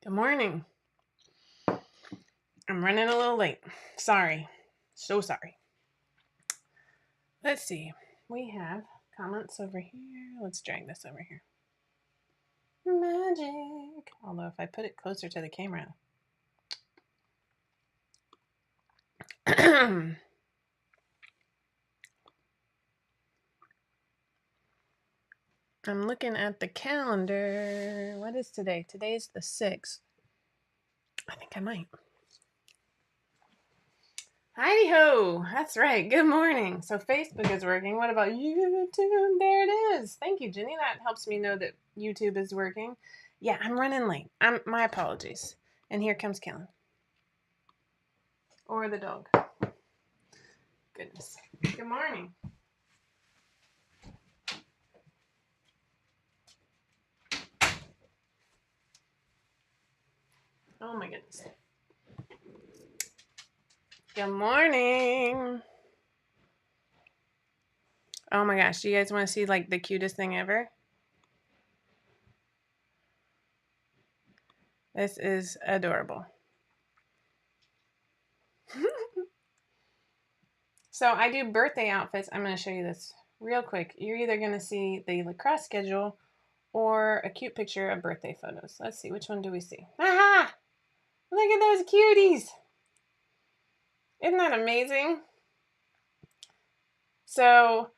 Good morning. I'm running a little late. Sorry. So sorry. Let's see. We have comments over here. Let's drag this over here. Magic. Although if I put it closer to the camera. I'm looking at the calendar. What is today? Today's the 6th. I think I might. Heidi ho! That's right. Good morning. So Facebook is working. What about YouTube? There it is. Thank you, Jenny. That helps me know that YouTube is working. Yeah, I'm running late. My apologies. And here comes Kellen. Or the dog. Goodness. Good morning. Oh my goodness. Good morning. Oh my gosh. Do you guys want to see like the cutest thing ever? This is adorable. So I do birthday outfits. I'm going to show you this real quick. You're either going to see the lacrosse schedule or a cute picture of birthday photos. Let's see. Which one do we see? Aha! Look at those cuties. Isn't that amazing? So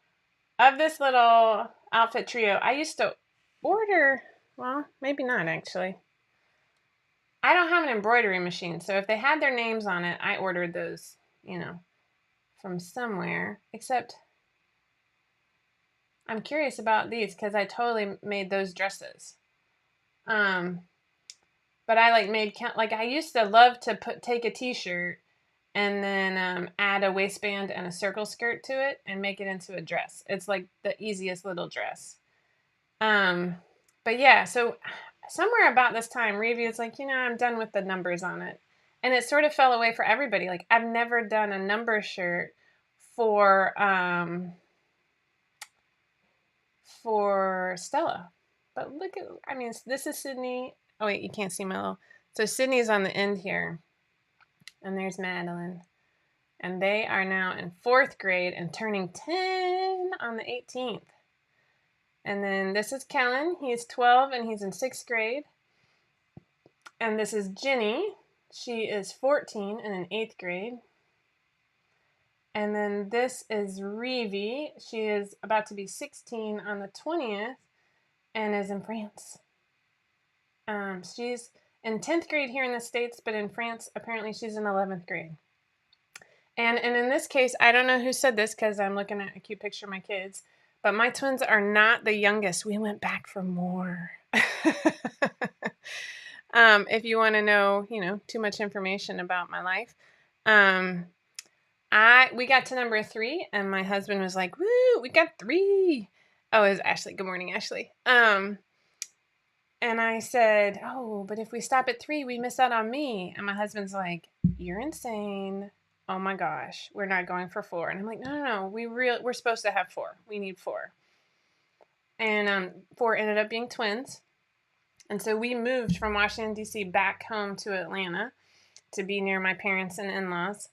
of this little outfit trio, I used to order, well, maybe not actually. I don't have an embroidery machine, so if they had their names on it, I ordered those, from somewhere. Except I'm curious about these because I totally made those dresses. But I made I used to love to take a t-shirt and then add a waistband and a circle skirt to it and make it into a dress. It's like the easiest little dress. But yeah, so somewhere about this time, Revi was like, I'm done with the numbers on it. And it sort of fell away for everybody. Like, I've never done a number shirt for Stella. But look at, this is Sydney. Oh, wait, you can't see my little. So Sydney's on the end here. And there's Madeline. And they are now in 4th grade and turning 10 on the 18th. And then this is Kellen. He's 12 and he's in 6th grade. And this is Jenny. She is 14 and in 8th grade. And then this is Revi. She is about to be 16 on the 20th and is in France. She's in 10th grade here in the States, but in France, apparently she's in 11th grade. And in this case, I don't know who said this because I'm looking at a cute picture of my kids, but my twins are not the youngest. We went back for more. If you want to know, too much information about my life, we got to number 3, and my husband was like, "Woo, we got 3." Oh, it was Ashley. Good morning, Ashley. And I said, "Oh, but if we stop at 3, we miss out on me." And my husband's like, "You're insane. Oh my gosh, we're not going for 4." And I'm like, no, we're supposed to have 4. We need 4. And 4 ended up being twins. And so we moved from Washington, D.C. back home to Atlanta to be near my parents and in-laws.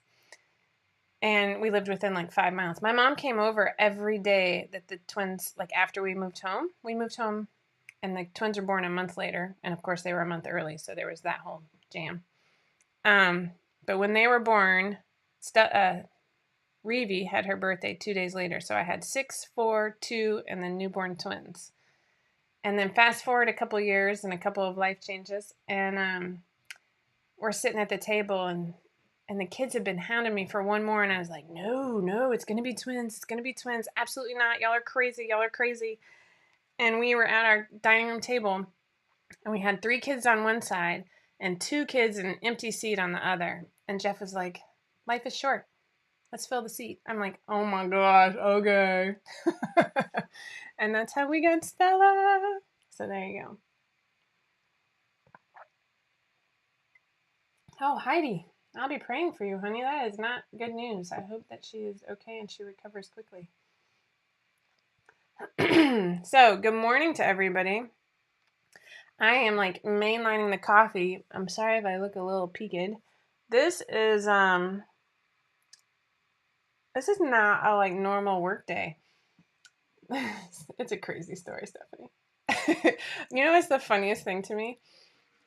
And we lived within 5 miles. My mom came over every day that the twins, after we moved home, and the twins were born a month later. And of course they were a month early. So there was that whole jam. But when they were born, Revi had her birthday 2 days later. So I had 6, 4, 2, and then newborn twins. And then fast forward a couple years and a couple of life changes. And we're sitting at the table and the kids had been hounding me for one more. And I was like, no, it's going to be twins. It's going to be twins. Absolutely not. Y'all are crazy. And we were at our dining room table and we had 3 kids on one side and 2 kids in an empty seat on the other. And Jeff was like, life is short. Let's fill the seat. I'm like, oh my gosh, okay. And that's how we got Stella. So there you go. Oh, Heidi, I'll be praying for you, honey. That is not good news. I hope that she is okay and she recovers quickly. So, good morning to everybody. I am like mainlining the coffee. I'm sorry if I look a little peaked. This is this is not a like normal work day. It's a crazy story, Stephanie. You know what's the funniest thing to me?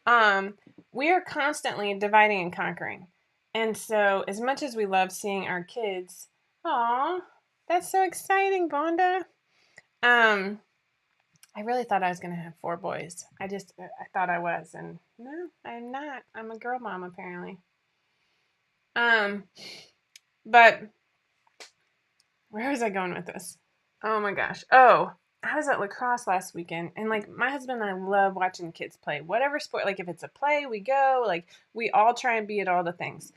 Um, we are constantly dividing and conquering. And so as much as we love seeing our kids, aw, that's so exciting, Vonda. Um, I really thought I was gonna have 4 boys. I thought I was, and no, I'm not. I'm a girl mom apparently. Um, but where was I going with this? Oh my gosh. Oh, I was at lacrosse last weekend, and like my husband and I love watching kids play. Whatever sport, like if it's a play, we go. Like we all try and be at all the things.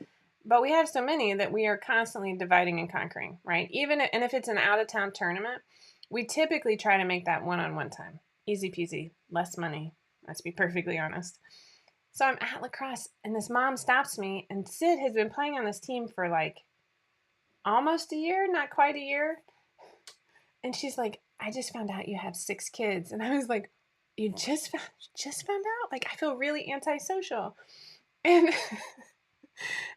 But we have so many that we are constantly dividing and conquering, right? And if it's an out of town tournament, we typically try to make that one-on-one time. Easy peasy, less money. Let's be perfectly honest. So I'm at lacrosse, and this mom stops me, and Sid has been playing on this team for like almost a year, not quite a year. And she's like, I just found out you have 6 kids. And I was like, you just found out? Like, I feel really antisocial. And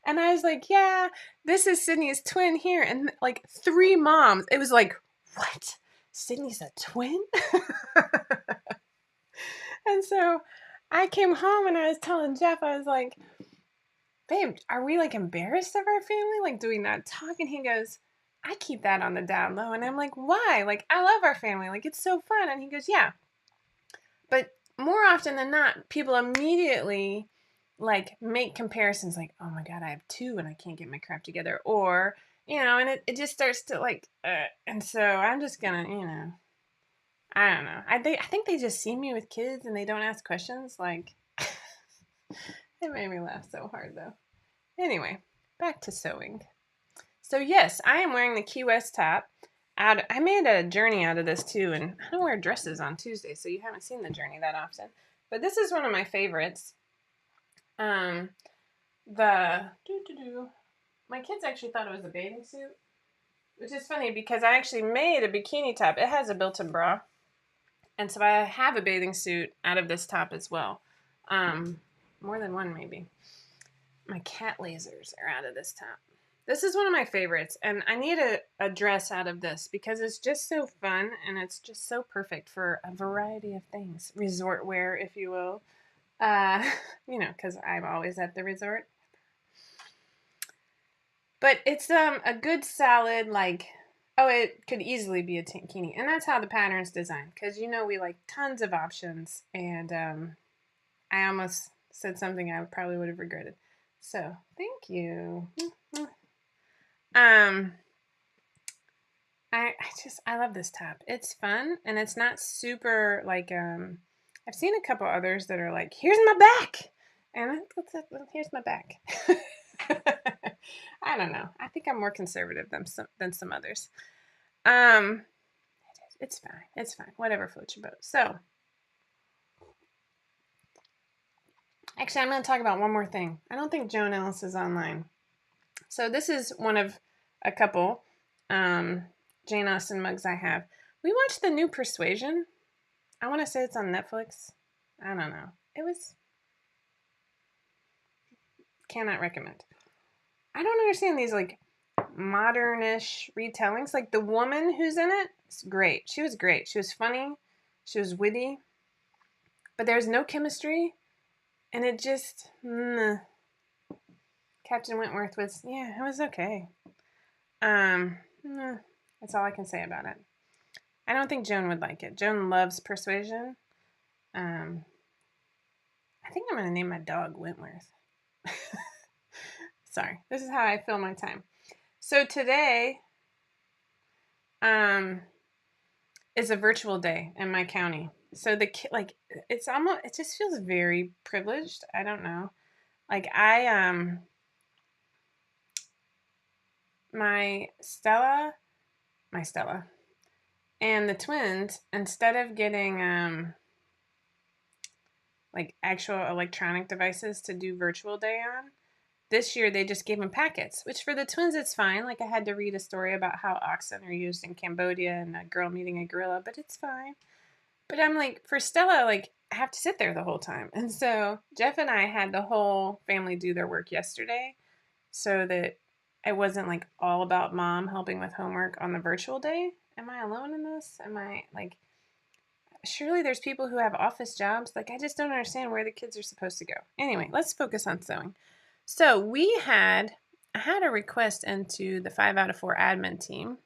and I was like, yeah, this is Sydney's twin here. And like 3 moms. It was like, what? Sydney's a twin? And so I came home and I was telling Jeff, I was like, babe, are we like embarrassed of our family? Like doing that talk? And he goes, I keep that on the down low. And I'm like, why? Like, I love our family. Like, it's so fun. And he goes, yeah. But more often than not, people immediately like make comparisons like, oh my God, I have 2 and I can't get my crap together. Or, and it just starts to like, and so I'm just gonna, I don't know. I think they just see me with kids and they don't ask questions. Like, it made me laugh so hard though. Anyway, back to sewing. So yes, I am wearing the Key West top. I made a journey out of this too, and I don't wear dresses on Tuesday, so you haven't seen the journey that often. But this is one of my favorites. Um, the my kids actually thought it was a bathing suit, which is funny because I actually made a bikini top. It has a built-in bra, and so I have a bathing suit out of this top as well. More than one maybe. My cat lasers are out of this top. This is one of my favorites, and I need a dress out of this because it's just so fun and it's just so perfect for a variety of things. Resort wear, if you will. Uh, because I'm always at the resort. But it's a good salad, like, oh, it could easily be a tankini. And that's how the pattern's designed, because we like tons of options, and I almost said something I probably would have regretted. So, thank you. Um, I love this top. It's fun and it's not super like I've seen a couple others that are like, here's my back. And here's my back. I don't know. I think I'm more conservative than some others. Um it's fine. It's fine. Whatever floats your boat. So actually I'm gonna talk about one more thing. I don't think Joan Ellis is online. So this is one of a couple Jane Austen mugs I have. We watched the new Persuasion. I want to say it's on Netflix. I don't know. It was cannot recommend. I don't understand these like modernish retellings. Like the woman who's in it is great. She was great. She was funny. She was witty. But there's no chemistry, and it just Captain Wentworth was it was okay. That's all I can say about it. I don't think Joan would like it. Joan loves Persuasion. I think I'm gonna name my dog Wentworth. Sorry, this is how I fill my time. So today, is a virtual day in my county. So it just feels very privileged. I don't know. Like my Stella, and the twins, instead of getting like actual electronic devices to do virtual day on, this year they just gave them packets, which for the twins it's fine. Like I had to read a story about how oxen are used in Cambodia and a girl meeting a gorilla, but it's fine. But I'm like, for Stella, like have to sit there the whole time. And so Jeff and I had the whole family do their work yesterday so that it wasn't like all about mom helping with homework on the virtual day. Am I alone in this? Am I like, surely there's people who have office jobs. Like, I just don't understand where the kids are supposed to go. Anyway, let's focus on sewing. So I had a request into the 5 out of 4 admin team.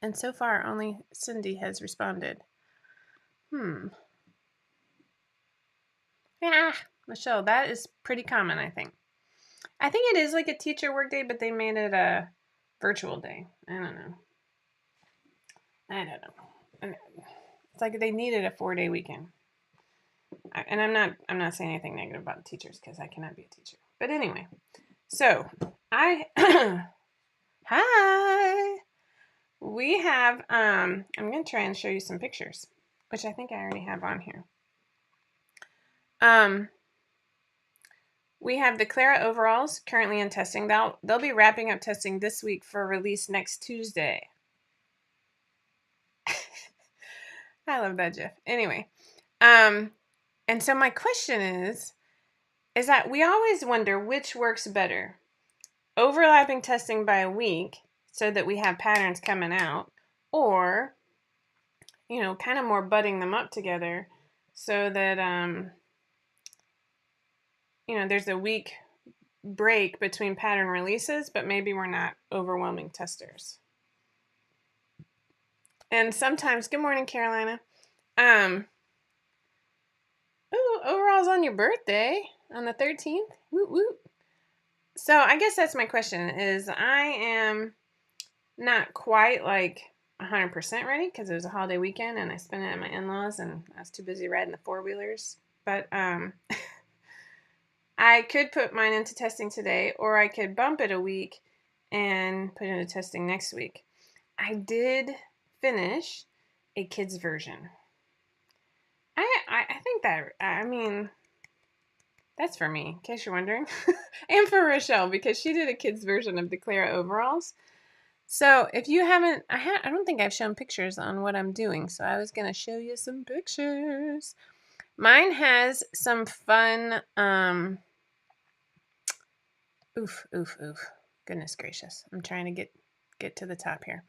And so far, only Cindy has responded. Yeah, Michelle, that is pretty common, I think. I think it is like a teacher work day, but they made it a virtual day. I don't know. It's like they needed a 4-day weekend. And I'm not saying anything negative about teachers because I cannot be a teacher. But anyway, so hi. We have I'm gonna try and show you some pictures, which I think I already have on here. We have the Clara overalls currently in testing. They'll be wrapping up testing this week for release next Tuesday. I love that, Jeff. Anyway, and so my question is that we always wonder which works better. Overlapping testing by a week so that we have patterns coming out, or, kind of more butting them up together so that, there's a week break between pattern releases, but maybe we're not overwhelming testers. And sometimes, good morning, Carolina. Overalls on your birthday on the 13th. Woot woot. So I guess that's my question is I am not quite like 100% ready because it was a holiday weekend and I spent it at my in-laws and I was too busy riding the four-wheelers. But I could put mine into testing today, or I could bump it a week and put it into testing next week. I did finish a kids version. I think that, that's for me, in case you're wondering. And for Rochelle, because she did a kids version of the Clara overalls. So if you haven't, I don't think I've shown pictures on what I'm doing. So I was going to show you some pictures. Mine has some fun, oof. Goodness gracious. I'm trying to get to the top here.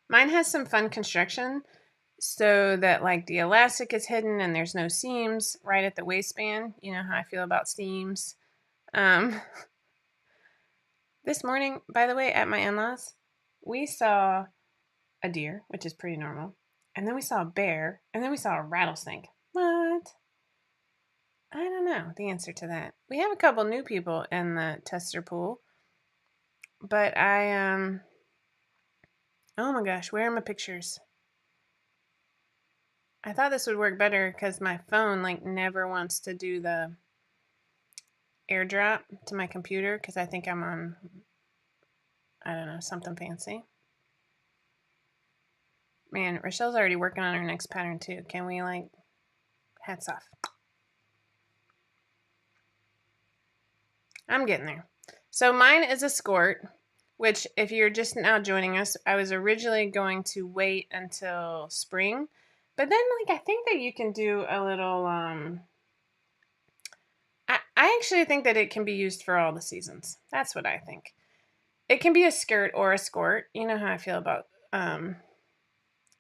Mine has some fun construction so that like the elastic is hidden and there's no seams right at the waistband. You know how I feel about seams. This morning, by the way, at my in-laws, we saw a deer, which is pretty normal. And then we saw a bear, and then we saw a rattlesnake. What? I don't know the answer to that. We have a couple new people in the tester pool. But oh my gosh, where are my pictures? I thought this would work better because my phone like never wants to do the airdrop to my computer because I think I'm on, I don't know, something fancy. Man, Rochelle's already working on her next pattern too. Can we hats off. I'm getting there. So mine is a skirt, which if you're just now joining us, I was originally going to wait until spring. But then I think that you can do a little, I actually think that it can be used for all the seasons. That's what I think. It can be a skirt or a skirt. You know how I feel about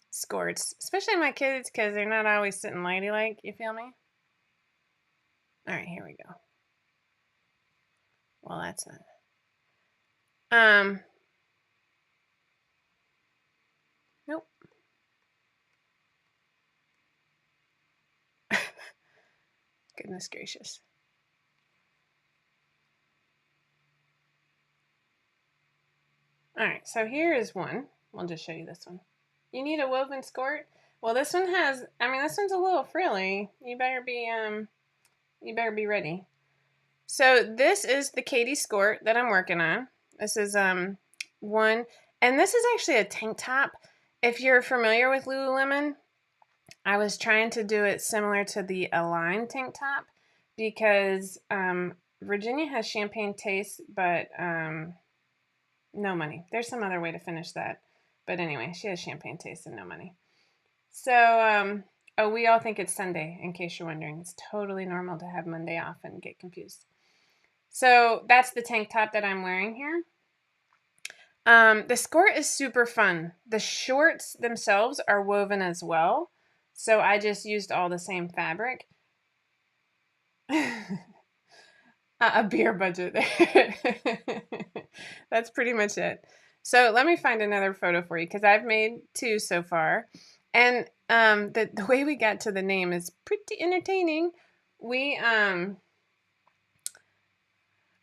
skirts, especially my kids because they're not always sitting ladylike. You feel me? All right, here we go. Well, that's not. Nope. Goodness gracious. All right, so here is one. We'll just show you this one. You need a woven skirt? Well, this one has, this one's a little frilly. You better be ready. So this is the Katie skirt that I'm working on. This is one, and this is actually a tank top. If you're familiar with Lululemon, I was trying to do it similar to the Align tank top because Virginia has champagne taste, but no money. There's some other way to finish that. But anyway, she has champagne taste and no money. So Oh, we all think it's Sunday, in case you're wondering. It's totally normal to have Monday off and get confused. So that's the tank top that I'm wearing here. The skirt is super fun. The shorts themselves are woven as well. So I just used all the same fabric. A beer budget there. That's pretty much it. So let me find another photo for you because I've made 2 so far. And the way we got to the name is pretty entertaining.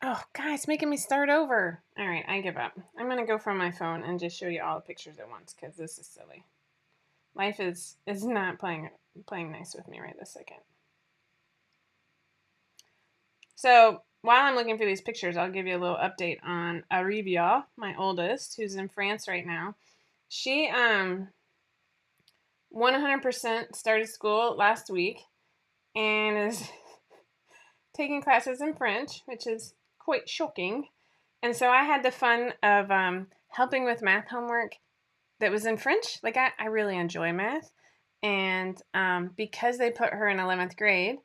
Oh, guys, making me start over. All right, I give up. I'm going to go from my phone and just show you all the pictures at once because this is silly. Life is not playing nice with me right this second. So while I'm looking for these pictures, I'll give you a little update on Arivia, my oldest, who's in France right now. She 100% started school last week and is taking classes in French, which is quite shocking. And so I had the fun of helping with math homework that was in French. Like, I really enjoy math. And because they put her in 11th grade,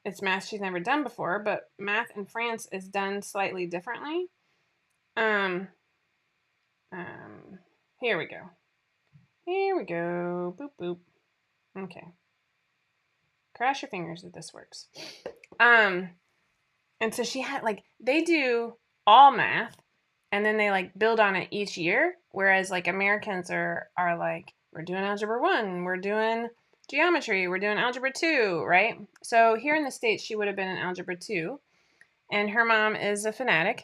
it's math she's never done before, but math in France is done slightly differently. Um, Here we go. Boop, boop. Okay. Cross your fingers that this works. And so she had, like, they do all math and then they like build on it each year. Whereas like Americans are like, we're doing algebra 1, we're doing geometry, we're doing algebra 2, right? So here in the States, she would have been in algebra 2. And her mom is a fanatic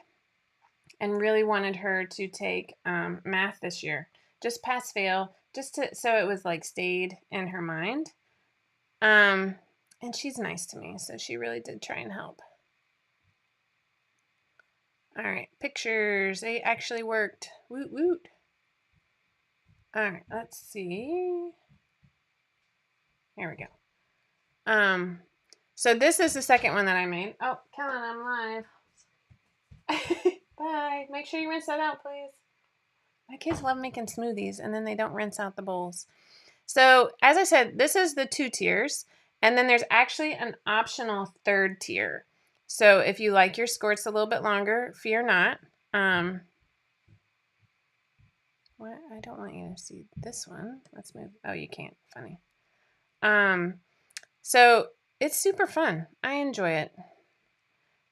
and really wanted her to take math this year. Just pass fail, so it was like stayed in her mind. And she's nice to me, so she really did try and help. All right, pictures. They actually worked. Woot woot. All right, let's see. Here we go. So this is the second one that I made. Oh, Kellen, I'm live. Bye. Make sure you rinse that out, please. My kids love making smoothies, and then they don't rinse out the bowls. So, as I said, this is the 2 tiers, and then there's actually an optional 3rd tier. So, if you like your skirts a little bit longer, fear not. What? I don't want you to see this one. Let's move. Oh, you can't. Funny. So it's super fun. I enjoy it.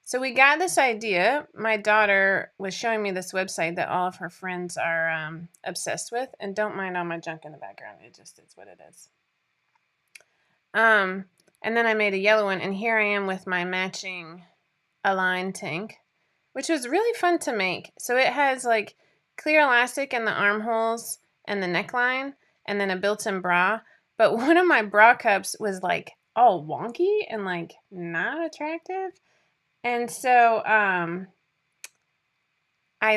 So we got this idea. My daughter was showing me this website that all of her friends are obsessed with, and don't mind all my junk in the background. It just is what it is. And then I made a yellow one, and here I am with my matching Align tank, which was really fun to make. So it has like clear elastic in the armholes and the neckline, and then a built-in bra. But one of my bra cups was like all wonky and like not attractive. And so I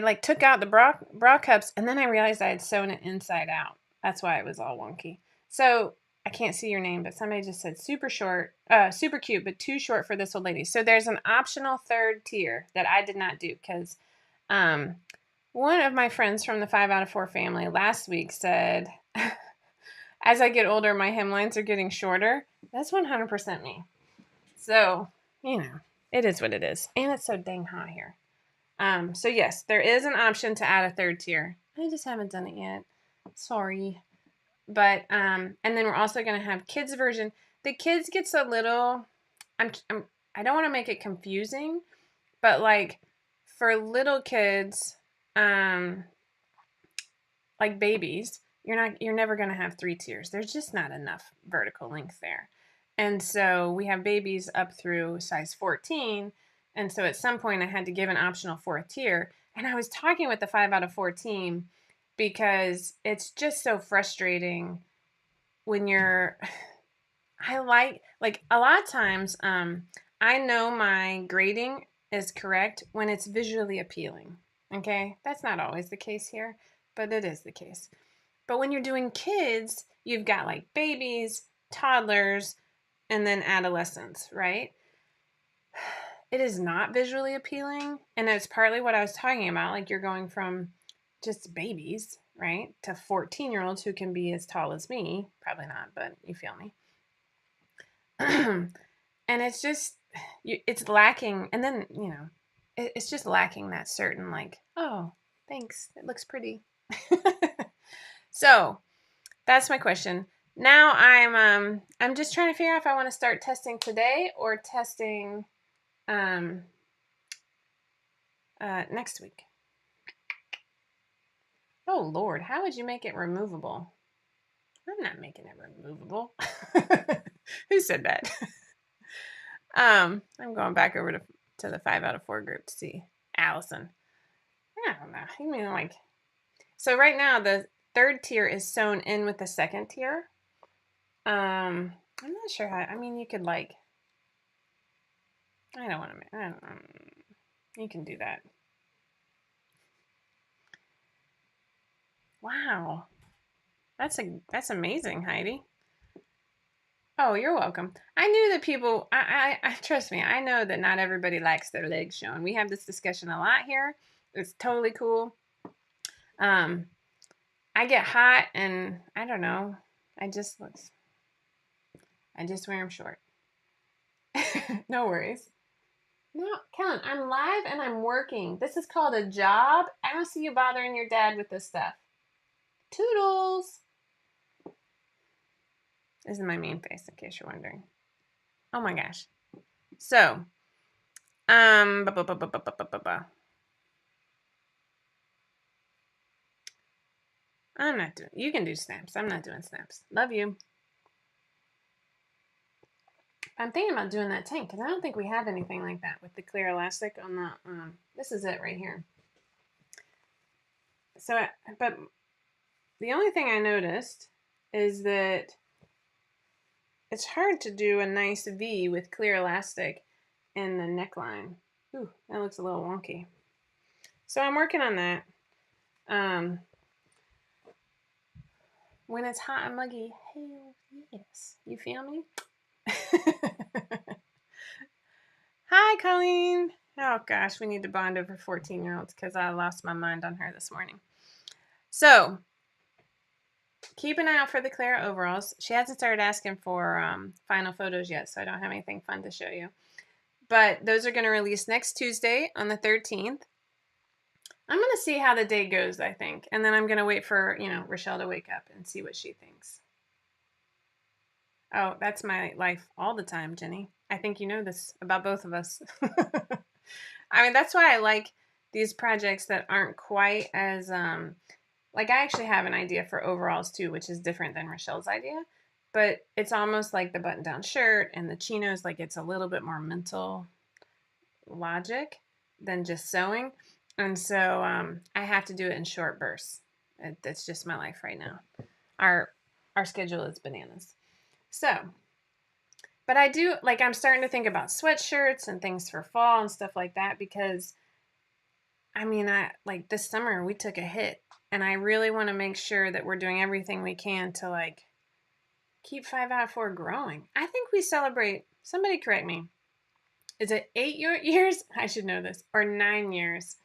like took out the bra cups, and then I realized I had sewn it inside out. That's why it was all wonky. So I can't see your name, but somebody just said super cute, but too short for this old lady. So there's an optional 3rd tier that I did not do because one of my friends from the 5 out of 4 family last week said, as I get older, my hemlines are getting shorter. That's 100% me. So, it is what it is. And it's so dang hot here. So yes, there is an option to add a 3rd tier. I just haven't done it yet. Sorry. But, and then we're also going to have kids version. The kids gets a little, I don't want to make it confusing, but like for little kids, like babies, you're never going to have 3 tiers. There's just not enough vertical length there. And so we have babies up through size 14. And so at some point I had to give an optional 4th tier. And I was talking with the 5 out of 4 team because it's just so frustrating when I like a lot of times, I know my grading is correct when it's visually appealing. Okay. That's not always the case here, but it is the case. But when you're doing kids, you've got like babies, toddlers, and then adolescents, right? It is not visually appealing. And it's partly what I was talking about. Like you're going from just babies, right? To 14-year-olds who can be as tall as me. Probably not, but you feel me. And it's just, it's lacking. And then, it's just lacking that certain like, oh, thanks. It looks pretty. So that's my question. Now I'm just trying to figure out if I want to start testing today or testing next week. Oh Lord, how would you make it removable? I'm not making it removable. Who said that? I'm going back over to the 5 out of 4 group to see Allison. I don't know. You mean like, so right now the third tier is sewn in with the second tier. I'm not sure how. I mean, you could like. I don't want to. I don't, you can do that. Wow, that's amazing, Heidi. Oh, you're welcome. I knew that people. I trust me. I know that not everybody likes their legs shown. We have this discussion a lot here. It's totally cool. I get hot, and I don't know. I just wear them short. No worries. No, Kellen, I'm live and I'm working. This is called a job. I don't see you bothering your dad with this stuff. Toodles. This is my mean face, in case you're wondering. Oh my gosh. So, I'm not doing. You can do snaps. I'm not doing snaps. Love you. I'm thinking about doing that tank because I don't think we have anything like that with the clear elastic on the. This is it right here. So, but the only thing I noticed is that it's hard to do a nice V with clear elastic in the neckline. Ooh, that looks a little wonky. So I'm working on that. When it's hot and muggy, hell yes. You feel me? Hi, Colleen. Oh gosh, we need to bond over 14-year-olds because I lost my mind on her this morning. So keep an eye out for the Clara overalls. She hasn't started asking for final photos yet, so I don't have anything fun to show you. But those are going to release next Tuesday on the 13th. I'm going to see how the day goes, I think. And then I'm going to wait for, Rochelle to wake up and see what she thinks. Oh, that's my life all the time, Jenny. I think you know this about both of us. I mean, that's why I like these projects that aren't quite as, like I actually have an idea for overalls too, which is different than Rochelle's idea. But it's almost like the button-down shirt and the chinos, like it's a little bit more mental logic than just sewing. And so I have to do it in short bursts. That's just my life right now. Our schedule is bananas. So, but I do, like, I'm starting to think about sweatshirts and things for fall and stuff like that because, I mean, like this summer we took a hit and I really want to make sure that we're doing everything we can to like keep 5 out of 4 growing. I think we celebrate, somebody correct me, is it 8 years? I should know this, or 9 years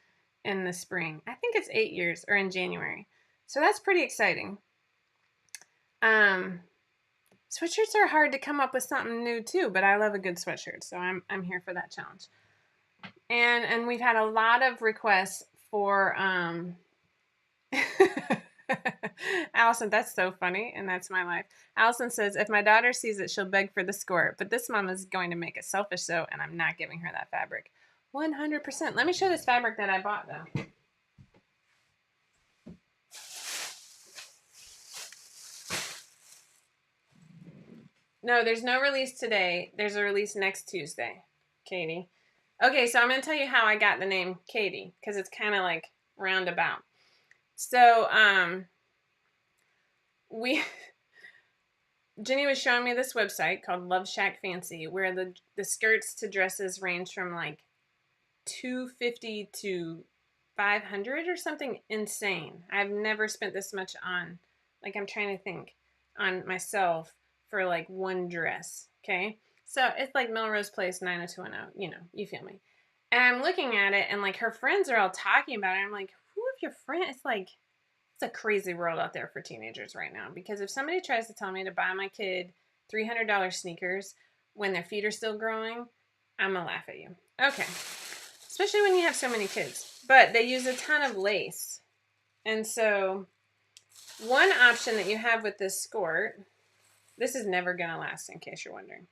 in the spring. I think it's 8 years or in January. So that's pretty exciting. Sweatshirts are hard to come up with something new too, but I love a good sweatshirt, so I'm here for that challenge. And we've had a lot of requests for Allison, that's so funny, and that's my life. Allison says, if my daughter sees it, she'll beg for the skirt, but this mom is going to make it selfish so, and I'm not giving her that fabric. 100%. Let me show this fabric that I bought, though. No, there's no release today. There's a release next Tuesday, Katie. Okay, so I'm going to tell you how I got the name Katie, because it's kind of like roundabout. So, Jenny was showing me this website called Love Shack Fancy, where the skirts to dresses range from like $250 to $500 or something insane. I've never spent this much on, like, I'm trying to think, on myself for like one dress. Okay, so it's like Melrose Place 90210. You feel me? And I'm looking at it, and like her friends are all talking about it. I'm like, who of your friends? It's like It's a crazy world out there for teenagers right now, because if somebody tries to tell me to buy my kid $300 sneakers when their feet are still growing, I'm going to laugh at you. Okay. Especially when you have so many kids. But they use a ton of lace. And so one option that you have with this skirt, this is never going to last, in case you're wondering.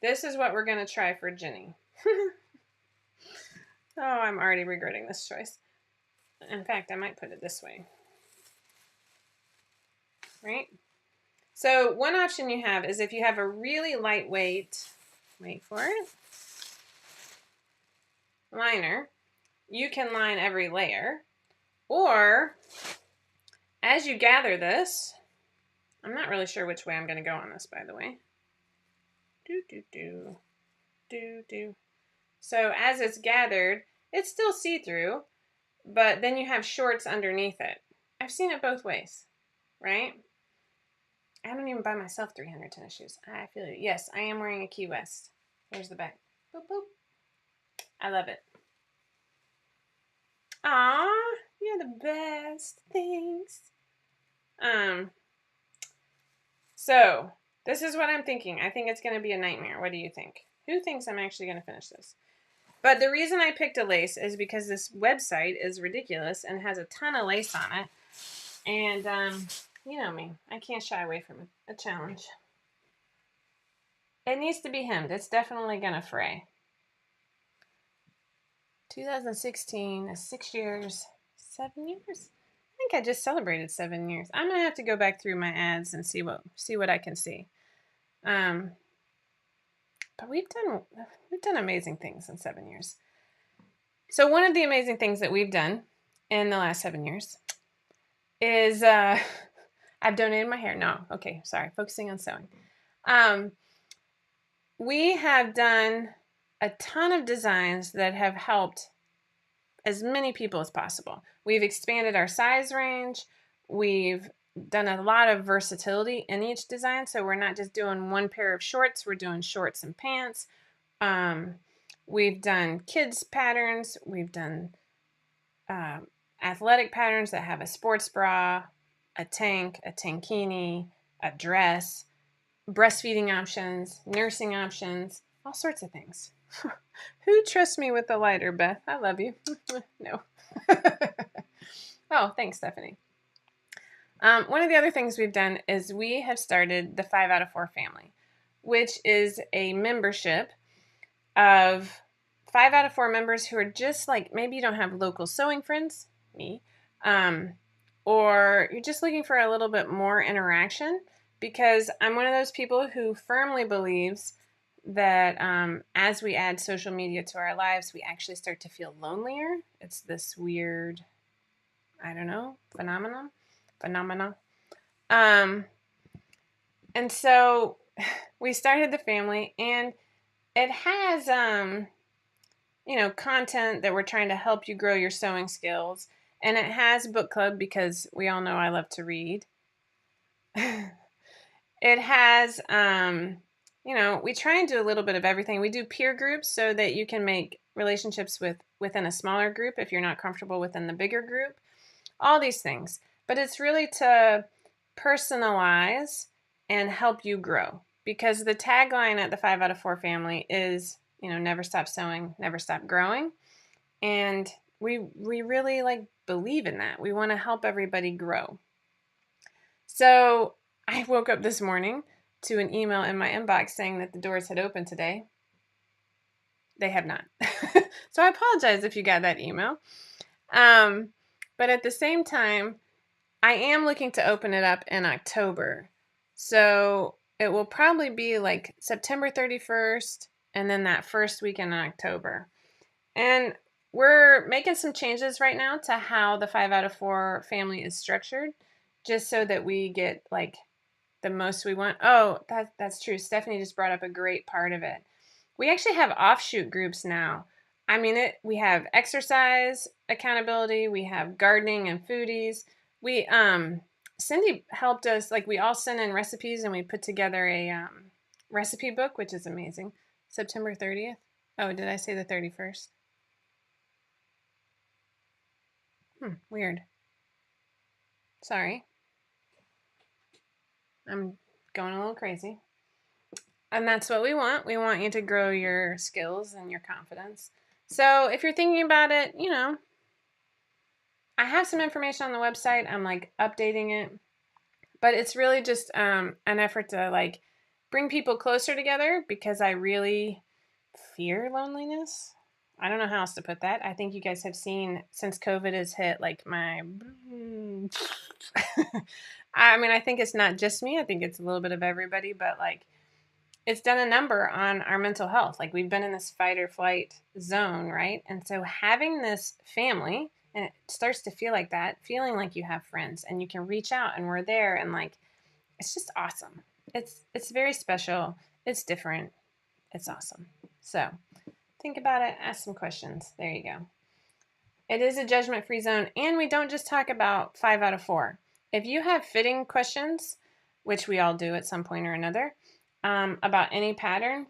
This is what we're going to try for Jenny. Oh, I'm already regretting this choice. In fact, I might put it this way. Right? So one option you have is if you have a really lightweight, wait for it, liner, you can line every layer. Or as you gather this, I'm not really sure which way I'm going to go on this, by the way. So as it's gathered, it's still see-through, but then you have shorts underneath it. I've seen it both ways, right? I don't even buy myself 300 tennis shoes. I feel it. Yes, I am wearing a Key West. There's the back. Boop, boop. I love it. Aw, you're the best. Thanks. So this is what I'm thinking. I think it's going to be a nightmare. What do you think? Who thinks I'm actually going to finish this? But the reason I picked a lace is because this website is ridiculous and has a ton of lace on it. And, you know me. I can't shy away from a challenge. It needs to be hemmed. It's definitely going to fray. 2016, 6 years, 7 years. I think I just celebrated 7 years. I'm gonna have to go back through my ads and see what I can see. But we've done amazing things in 7 years. So one of the amazing things that we've done in the last 7 years is I've donated my hair. No, okay, sorry, focusing on sewing. We have done a ton of designs that have helped as many people as possible. We've expanded our size range. We've done a lot of versatility in each design. So we're not just doing one pair of shorts, we're doing shorts and pants. We've done kids patterns. We've done athletic patterns that have a sports bra, a tank, a tankini, a dress, breastfeeding options, nursing options, all sorts of things. Who trusts me with the lighter, Beth? I love you. No. Oh, thanks, Stephanie. One of the other things we've done is we have started the 5 out of 4 family, which is a membership of 5 out of 4 members who are just like, maybe you don't have local sewing friends, me, or you're just looking for a little bit more interaction, because I'm one of those people who firmly believes that as we add social media to our lives, we actually start to feel lonelier. It's this weird, I don't know, phenomena. And so we started the family, and it has, content that we're trying to help you grow your sewing skills. And it has book club, because we all know I love to read. It has, we try and do a little bit of everything. We do peer groups so that you can make relationships within a smaller group if you're not comfortable within the bigger group. All these things. But it's really to personalize and help you grow. Because the tagline at the 5 out of 4 family is, never stop sewing, never stop growing. And we really believe in that. We want to help everybody grow. So I woke up this morning to an email in my inbox saying that the doors had opened today. They have not. So I apologize if you got that email. But at the same time, I am looking to open it up in October. So it will probably be like September 31st and then that first weekend in October. And we're making some changes right now to how the 5 out of 4 family is structured, just so that we get the most we want. Oh, that's true. Stephanie just brought up a great part of it. We actually have offshoot groups now. I mean, we have exercise accountability. We have gardening and foodies. We, Cindy helped us, we all sent in recipes and we put together a recipe book, which is amazing. September 30th. Oh, did I say the 31st? Weird. Sorry. I'm going a little crazy. And that's what we want. We want you to grow your skills and your confidence. So if you're thinking about it, I have some information on the website. I'm like updating it. But it's really just an effort to like bring people closer together because I really fear loneliness. I don't know how else to put that. I think you guys have seen since COVID has hit, like my. I mean, I think it's not just me. I think it's a little bit of everybody, but like it's done a number on our mental health. Like we've been in this fight or flight zone, right? And so having this family, and it starts to feel like that, feeling like you have friends and you can reach out and we're there and like it's just awesome. It's very special. It's different. It's awesome. So think about it. Ask some questions. There you go. It is a judgment-free zone, and we don't just talk about 5 out of 4. If you have fitting questions, which we all do at some point or another, about any pattern,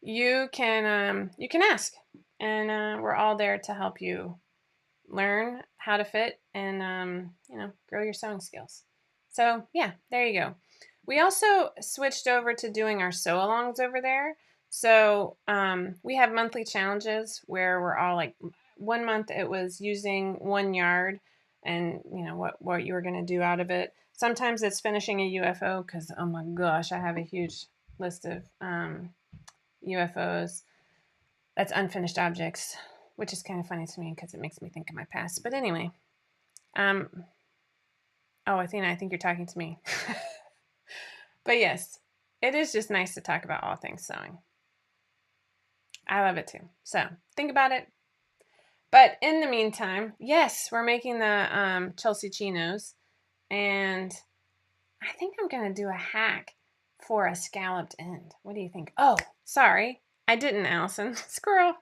you can ask, and we're all there to help you learn how to fit and grow your sewing skills. So yeah, there you go. We also switched over to doing our sew-alongs over there. So we have monthly challenges where we're all like, 1 month it was using 1 yard and what you were going to do out of it. Sometimes it's finishing a UFO because, oh my gosh, I have a huge list of UFOs. That's unfinished objects, which is kind of funny to me because it makes me think of my past. But anyway, oh, Athena, I think you're talking to me. But yes, it is just nice to talk about all things sewing. I love it too. So think about it. But in the meantime, yes, we're making the Chelsea chinos, and I think I'm going to do a hack for a scalloped end. What do you think? Oh, sorry. I didn't, Allison. Squirrel.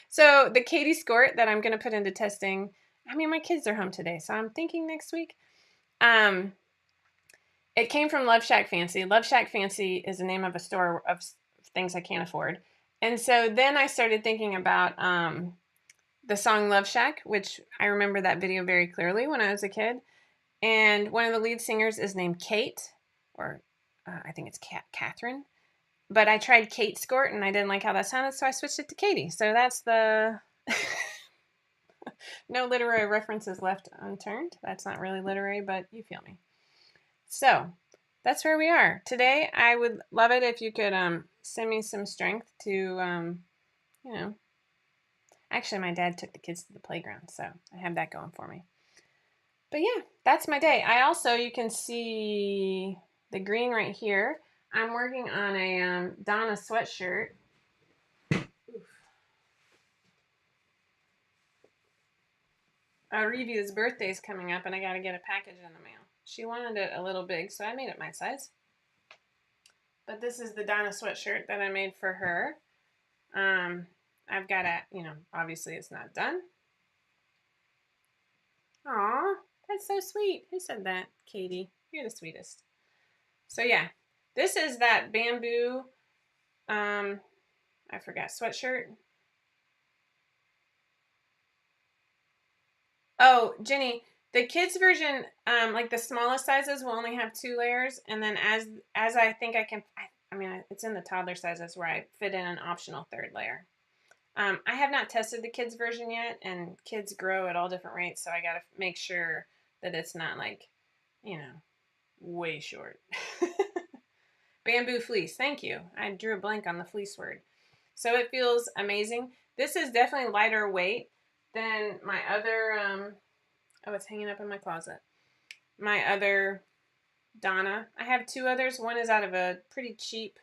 So the Katie skirt that I'm going to put into testing, I mean, my kids are home today, so I'm thinking next week. It came from Love Shack Fancy. Love Shack Fancy is the name of a store of things I can't afford. And so then I started thinking about the song Love Shack, which I remember that video very clearly when I was a kid. And one of the lead singers is named Kate, or I think it's Catherine. But I tried Kate Skort and I didn't like how that sounded, so I switched it to Katie. So that's the no literary references left unturned. That's not really literary, but you feel me. So that's where we are. Today, I would love it if you could send me some strength to, actually my dad took the kids to the playground, so I have that going for me. But yeah, that's my day. I also, you can see the green right here. I'm working on a Donna sweatshirt. Review's birthday is coming up, and I got to get a package in the mail. She wanted it a little big, so I made it my size. But this is the Donna sweatshirt that I made for her. I've got to, obviously it's not done. Aw, that's so sweet. Who said that? Katie. You're the sweetest. So yeah, this is that bamboo, I forgot, sweatshirt. Oh, Jenny, the kids version, like the smallest sizes will only have 2 layers, and then as I think I can, I mean, it's in the toddler sizes where I fit in an optional 3rd layer. I have not tested the kids version yet, and kids grow at all different rates, so I got to make sure that it's not like, way short. Bamboo fleece, thank you. I drew a blank on the fleece word. So it feels amazing. This is definitely lighter weight than my other, oh, it's hanging up in my closet. My other Donna. I have 2 others. One is out of a pretty cheap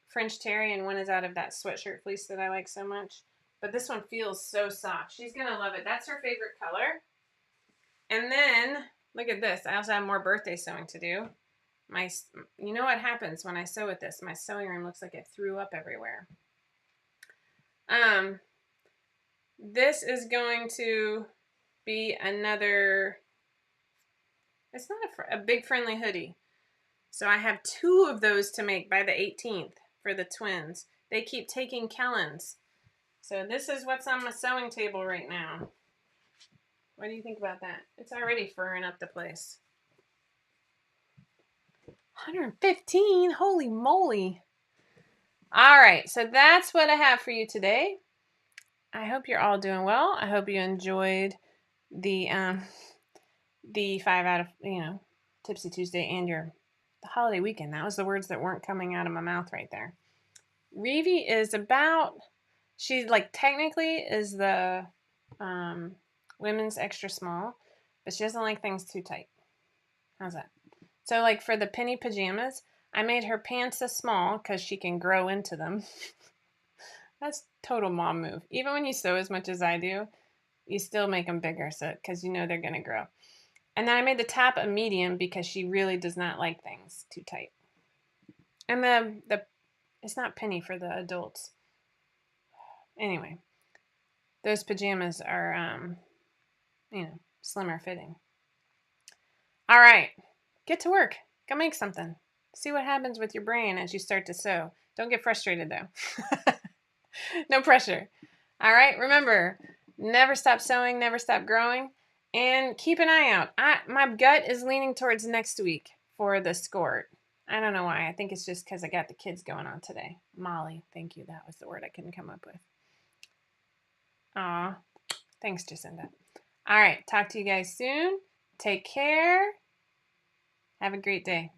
French terry, and one is out of that sweatshirt fleece that I like so much. But this one feels so soft. She's going to love it. That's her favorite color. And then, look at this. I also have more birthday sewing to do. You know what happens when I sew with this? My sewing room looks like it threw up everywhere. This is going to be another, it's not a big friendly hoodie. So I have 2 of those to make by the 18th for the twins. They keep taking Kellen's. So this is what's on my sewing table right now. What do you think about that? It's already furring up the place. 115? Holy moly. All right, so that's what I have for you today. I hope you're all doing well. I hope you enjoyed the 5 out of, Tipsy Tuesday and the holiday weekend. That was the words that weren't coming out of my mouth right there. Reevie is she like technically is the women's extra small, but she doesn't like things too tight. How's that? So like for the penny pajamas, I made her pants a small because she can grow into them. That's total mom move. Even when you sew as much as I do, you still make them bigger because you know they're going to grow. And then I made the top a medium because she really does not like things too tight. And the it's not penny for the adults. Anyway, those pajamas are slimmer fitting. All right, get to work. Go make something. See what happens with your brain as you start to sew. Don't get frustrated though. No pressure. All right, remember, never stop sewing, never stop growing, and keep an eye out. My gut is leaning towards next week for the skirt. I don't know why. I think it's just because I got the kids going on today. Molly, thank you. That was the word I couldn't come up with. Aw, thanks, Jacinda. All right, talk to you guys soon. Take care. Have a great day.